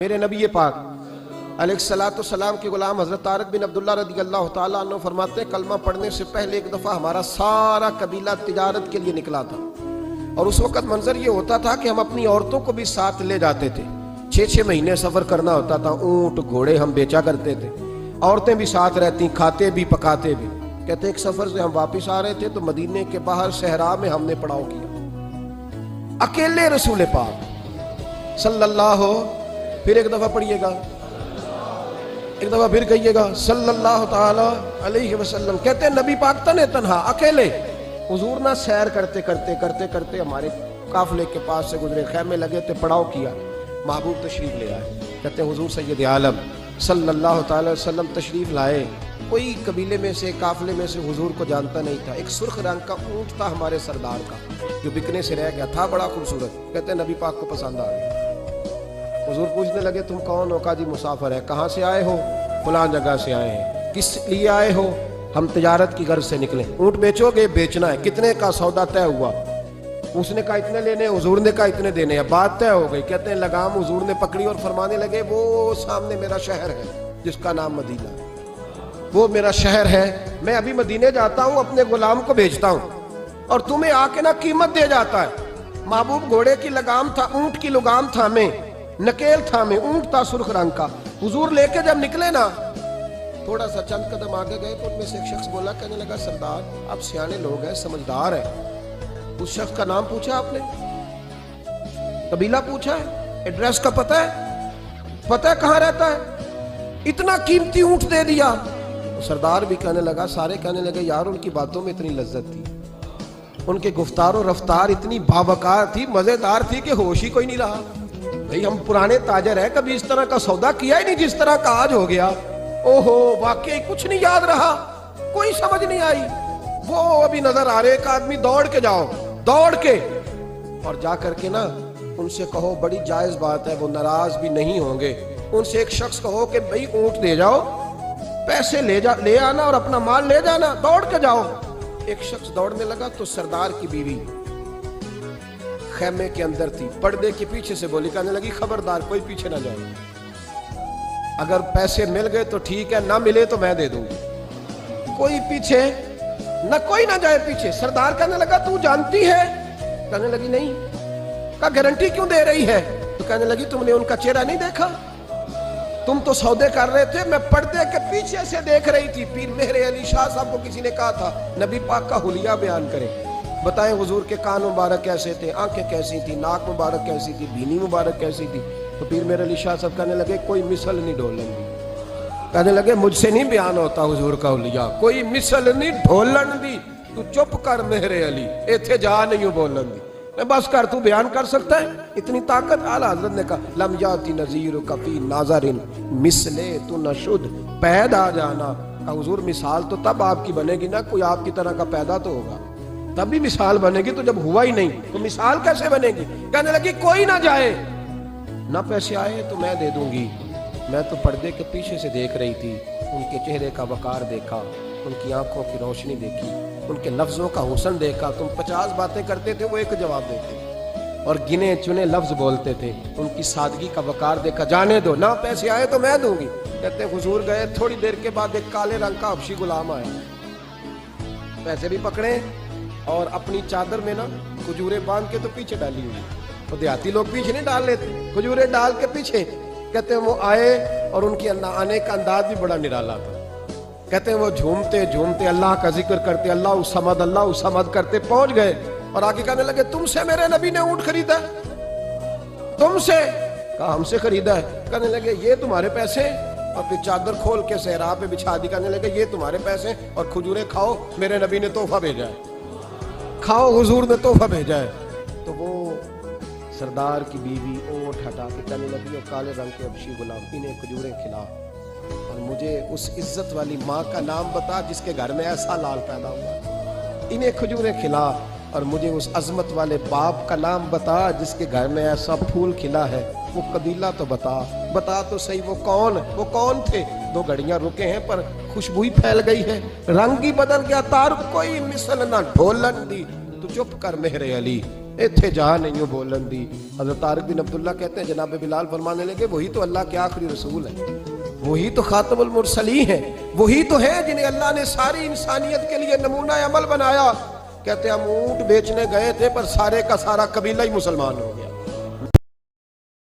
میرے نبی پاک علیہ السلام کے غلام حضرت طارق بن عبداللہ رضی اللہ تعالیٰ عنہ فرماتے ہیں کلمہ پڑھنے سے پہلے ایک دفعہ ہمارا سارا قبیلہ تجارت کے لیے نکلا تھا، اور اس وقت منظر یہ ہوتا تھا کہ ہم اپنی عورتوں کو بھی ساتھ لے جاتے تھے۔ 6 مہینے سفر کرنا ہوتا تھا، اونٹ گھوڑے ہم بیچا کرتے تھے، عورتیں بھی ساتھ رہتی، کھاتے بھی پکاتے بھی۔ کہتے ہیں ایک سفر سے ہم واپس آ رہے تھے تو مدینے کے باہر صحرا میں ہم نے پڑاؤ کیا، اکیلے رسول پاک صلی اللہ پھر ایک دفعہ پڑھیے گا، ایک دفعہ پھر کہیے گا صلی اللہ تعالی علیہ وسلم۔ کہتے ہیں نبی پاک تنہا اکیلے، حضور نہ سیر کرتے کرتے ہمارے قافلے کے پاس سے گزرے، خیمے لگے تھے، پڑاؤ کیا، محبوب تشریف لے آئے۔ کہتے ہیں حضور سید عالم صلی اللہ تعالی وسلم تشریف لائے، کوئی قبیلے میں سے قافلے میں سے حضور کو جانتا نہیں تھا۔ ایک سرخ رنگ کا اونٹ تھا ہمارے سردار کا جو بکنے سے رہ گیا تھا، بڑا خوبصورت۔ کہتے ہیں نبی پاک کو پسند آ گیا۔ حضور پوچھنے لگے تم کون ہو؟ کہا جی مسافر ہے۔ کہاں سے آئے ہو؟ فلاں جگہ سے آئے ہیں۔ کس لیے آئے ہو؟ ہم تجارت کی غرض سے نکلے۔ اونٹ بیچو گے؟ بیچنا ہے۔ کتنے کا سودا طے ہوا؟ اس نے کہا اتنے لینے، حضور نے کہا اتنے دینے ہیں، بات طے ہو گئی۔ کہتے ہیں لگام حضور نے پکڑی اور فرمانے لگے وہ سامنے میرا شہر ہے جس کا نام مدینہ ہے، وہ میرا شہر ہے، میں ابھی مدینے جاتا ہوں، اپنے غلام کو بھیجتا ہوں اور تمہیں آ کے نا قیمت دے جاتا ہے۔ محبوب گھوڑے کی لگام تھا، اونٹ کی لگام تھا، میں نکیل تھا، میں اونٹ تھا سرخ رنگ کا۔ حضور لے کے جب نکلے نا، تھوڑا سا چند قدم آگے گئے تو ان میں سے ایک شخص بولا، کہنے لگا سردار آپ سیانے لوگ ہیں، سمجھدار ہیں، اس شخص کا نام پوچھا آپ نے؟ قبیلہ پوچھا ہے؟ ایڈریس کا پتہ ہے کہاں رہتا ہے؟ اتنا قیمتی اونٹ دے دیا۔ سردار بھی کہنے لگا، سارے کہنے لگے یار ان کی باتوں میں اتنی لذت تھی، ان کے گفتار و رفتار اتنی باوقار تھی، مزیدار تھی کہ ہوش ہی کوئی نہیں رہا۔ بھئی ہم پرانے تاجر ہیں، کبھی اس طرح کا سودا کیا ہی نہیں جس طرح کا آج ہو گیا۔ اوہو واقعی کچھ نہیں یاد رہا، کوئی سمجھ نہیں آئی۔ وہ ابھی نظر آ رہے، ایک آدمی دوڑ کے جاؤ، دوڑ کے اور جا کر کے نا ان سے کہو، بڑی جائز بات ہے، وہ ناراض بھی نہیں ہوں گے، ان سے ایک شخص کہو کہ بھئی اونٹ دے جاؤ، پیسے لے آنا اور اپنا مال لے جانا، دوڑ کے جاؤ۔ ایک شخص دوڑنے لگا تو سردار کی بیوی خیمے کے اندر تھی، پردے کے پیچھے سے بولی، کہنے لگی خبردار کوئی پیچھے نہ جائے، اگر پیسے مل گئے تو ٹھیک ہے، نہ ملے تو میں دے دوں گی، کوئی پیچھے نہ، کوئی نہ جائے پیچھے۔ سردار کہنے لگا تو جانتی ہے؟ کہنے لگی نہیں۔ کہا گارنٹی کیوں دے رہی ہے؟ تو کہنے لگی تم نے ان کا چہرہ نہیں دیکھا؟ تم تو سودے کر رہے تھے، میں پردے کے پیچھے سے دیکھ رہی تھی۔ پیر مہر علی شاہ صاحب کو کسی نے کہا تھا نبی پاک کا حلیہ بیان کرے، بتائیں حضور کے کان مبارک کیسے تھے، آنکھیں کیسی تھی، ناک مبارک کیسی تھی، بینی مبارک کیسی تھی۔ تو پیر مہر علی شاہ صاحب کہنے لگے کوئی مثل نہیں ڈھولن دی، کہنے لگے مجھ سے نہیں بیان ہوتا حضور کا حلیہ، کوئی مثل نہیں ڈھولن دی، تو چپ کر مہر علی، ایتھے جا نہیں بولن دی، بس کر، تو بیان کر سکتا ہے؟ اتنی طاقت۔ اعلیٰ حضرت نے کہا لم یاتی نظیر کفی ناظرن مثلے تو نشد پیدا جانا۔ کہا حضور مثال تو تب آپ کی بنے گی نا، کوئی آپ کی طرح کا پیدا تو ہوگا، تب بھی مثال بنے گی، تو جب ہوا ہی نہیں تو مثال کیسے بنے گی؟ کہنے لگی کوئی نہ جائے، نہ پیسے آئے تو میں دے دوں گی، میں تو پردے کے پیچھے سے دیکھ رہی تھی، ان کے چہرے کا وقار دیکھا، ان کی آنکھوں کی روشنی دیکھی، ان کے لفظوں کا حسن دیکھا۔ تم 50 باتیں کرتے تھے، وہ ایک جواب دیتے اور گنے چنے لفظ بولتے تھے، ان کی سادگی کا وقار دیکھا۔ جانے دو، نہ پیسے آئے تو میں دوں گی۔ کہتے ہیں حضور گئے، تھوڑی دیر کے بعد ایک کالے رنگ کا حبشی غلام آیا، پیسے بھی پکڑے اور اپنی چادر میں نا کھجورے باندھ کے تو پیچھے ڈالی ہوئی، وہ دیہاتی لوگ پیچھے نہیں ڈال لیتے، کھجورے ڈال کے پیچھے۔ کہتے ہیں وہ آئے اور ان کی آنے کا انداز بھی بڑا نرالا تھا۔ کہتے ہیں وہ جھومتے جھومتے اللہ کا ذکر کرتے، اللہ الصمد کرتے پہنچ گئے اور آگے کہنے لگے تم سے میرے نبی نے اونٹ خریدا ہے؟ تم سے؟ کہا ہم سے خریدا ہے۔ کہنے لگے یہ تمہارے پیسے؟ اور پھر چادر کھول کے صحرا پہ بچھا دی، کہنے لگے یہ تمہارے پیسے اور کھجورے کھاؤ، میرے نبی نے تحفہ بھیجا ہے، کھاؤ حضور نے تحفہ بھیجا ہے۔ تو وہ سردار کی بیوی اونٹ ہٹا کے کہنے لگی اور کالے رنگ کے حبشی غلام انہیں کھجورے کھلا اور مجھے اس عزت والی ماں کا نام بتا جس کے گھر میں ایسا لال پیدا ہوا، انہیں کھجورے کھلا اور مجھے اس عظمت والے باپ کا نام بتا جس کے گھر میں ایسا پھول کھلا ہے، وہ قبیلہ تو بتا تو صحیح، وہ کون تھے؟ 2 گھڑیاں رکے ہیں پر خوشبو ہی پھیل گئی ہے، رنگ ہی بدل گیا، تار کوئی مثل نہ ڈھولن دی، تو چپ کر مہر علی، ایتھے جہاں نہیں ہو بولن دی. حضرت طارق بن عبداللہ کہتے ہیں جناب بلال فرمانے لگے وہی تو اللہ کے آخری رسول ہیں, وہی تو خاتم المرسلین ہیں, وہی تو ہیں جنہیں اللہ نے ساری انسانیت کے لیے نمونہ عمل بنایا. کہتے ہیں ہم اونٹ بیچنے گئے تھے پر سارے کا سارا قبیلہ ہی مسلمان ہو گیا.